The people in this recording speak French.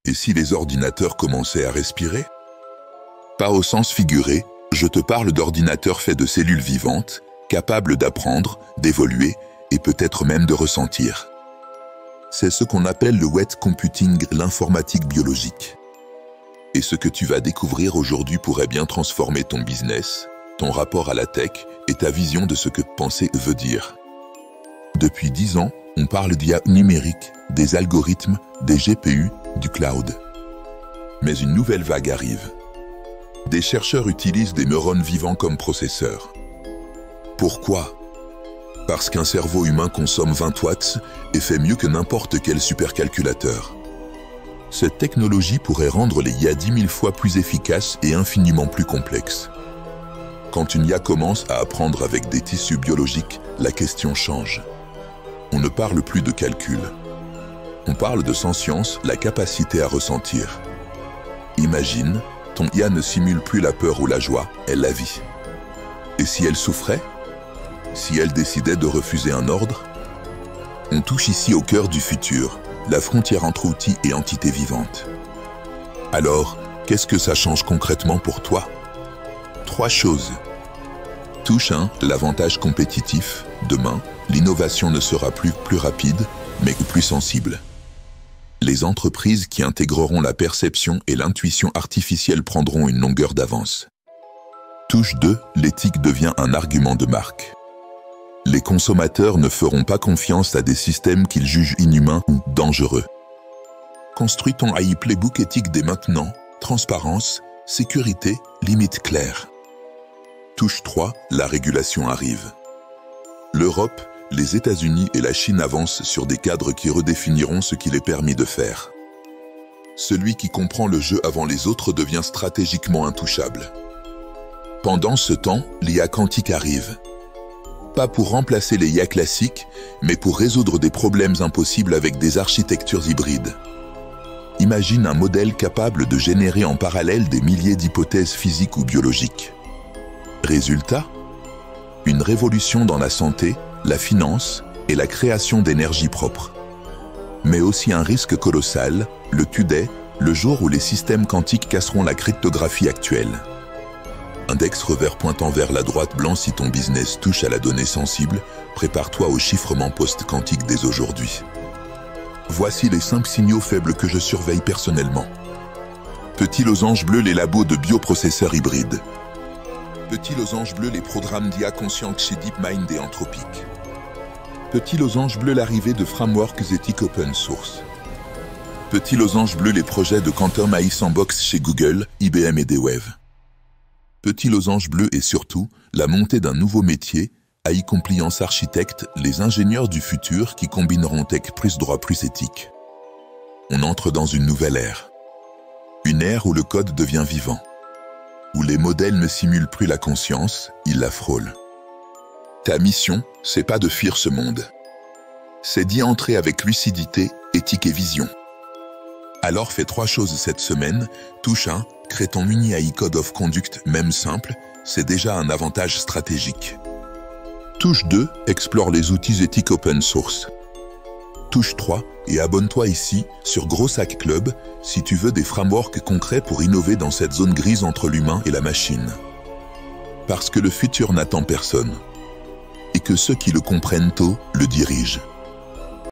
Et si les ordinateurs commençaient à respirer? Pas au sens figuré, je te parle d'ordinateurs faits de cellules vivantes, capables d'apprendre, d'évoluer et peut-être même de ressentir. C'est ce qu'on appelle le wet computing, l'informatique biologique. Et ce que tu vas découvrir aujourd'hui pourrait bien transformer ton business, ton rapport à la tech et ta vision de ce que penser veut dire. Depuis 10 ans, on parle d'IA numérique, des algorithmes, des GPU, du cloud. Mais une nouvelle vague arrive. Des chercheurs utilisent des neurones vivants comme processeurs. Pourquoi? Parce qu'un cerveau humain consomme 20 watts et fait mieux que n'importe quel supercalculateur. Cette technologie pourrait rendre les IA 10 000 fois plus efficaces et infiniment plus complexes. Quand une IA commence à apprendre avec des tissus biologiques, la question change. On ne parle plus de calcul. On parle de sentience, la capacité à ressentir. Imagine, ton IA ne simule plus la peur ou la joie, elle la vit. Et si elle souffrait? Si elle décidait de refuser un ordre? On touche ici au cœur du futur, la frontière entre outils et entités vivantes. Alors, qu'est-ce que ça change concrètement pour toi? 3 choses. Touche 1, l'avantage compétitif. Demain, l'innovation ne sera plus rapide, mais plus sensible. Les entreprises qui intégreront la perception et l'intuition artificielle prendront une longueur d'avance. Touche 2, l'éthique devient un argument de marque. Les consommateurs ne feront pas confiance à des systèmes qu'ils jugent inhumains ou dangereux. Construis ton AI Playbook éthique dès maintenant, transparence, sécurité, limites claires. Touche 3, la régulation arrive. L'Europe, les États-Unis et la Chine avancent sur des cadres qui redéfiniront ce qu'il est permis de faire. Celui qui comprend le jeu avant les autres devient stratégiquement intouchable. Pendant ce temps, l'IA quantique arrive. Pas pour remplacer les IA classiques, mais pour résoudre des problèmes impossibles avec des architectures hybrides. Imagine un modèle capable de générer en parallèle des milliers d'hypothèses physiques ou biologiques. Résultat? Une révolution dans la santé, la finance et la création d'énergie propre. Mais aussi un risque colossal, le Today, le jour où les systèmes quantiques casseront la cryptographie actuelle. Index revers pointant vers la droite blanc si ton business touche à la donnée sensible, prépare-toi au chiffrement post-quantique dès aujourd'hui. Voici les 5 signaux faibles que je surveille personnellement. Petit losange bleu, les labos de bioprocesseurs hybrides. Petit losange bleu, les programmes d'IA consciente chez DeepMind et Anthropic. Petit losange bleu, l'arrivée de frameworks éthiques open source. Petit losange bleu, les projets de Quantum AI Sandbox chez Google, IBM et D-Wave. Petit losange bleu et surtout, la montée d'un nouveau métier, AI Compliance Architect, les ingénieurs du futur qui combineront tech plus droit plus éthique. On entre dans une nouvelle ère. Une ère où le code devient vivant. Où les modèles ne simulent plus la conscience, ils la frôlent. Ta mission, c'est pas de fuir ce monde. C'est d'y entrer avec lucidité, éthique et vision. Alors fais 3 choses cette semaine. Touche 1, crée ton mini AI Code of Conduct, même simple, c'est déjà un avantage stratégique. Touche 2, explore les outils éthiques open source. Touche 3, et abonne-toi ici, sur Gros Hack Club, si tu veux des frameworks concrets pour innover dans cette zone grise entre l'humain et la machine. Parce que le futur n'attend personne. Et que ceux qui le comprennent tôt le dirigent.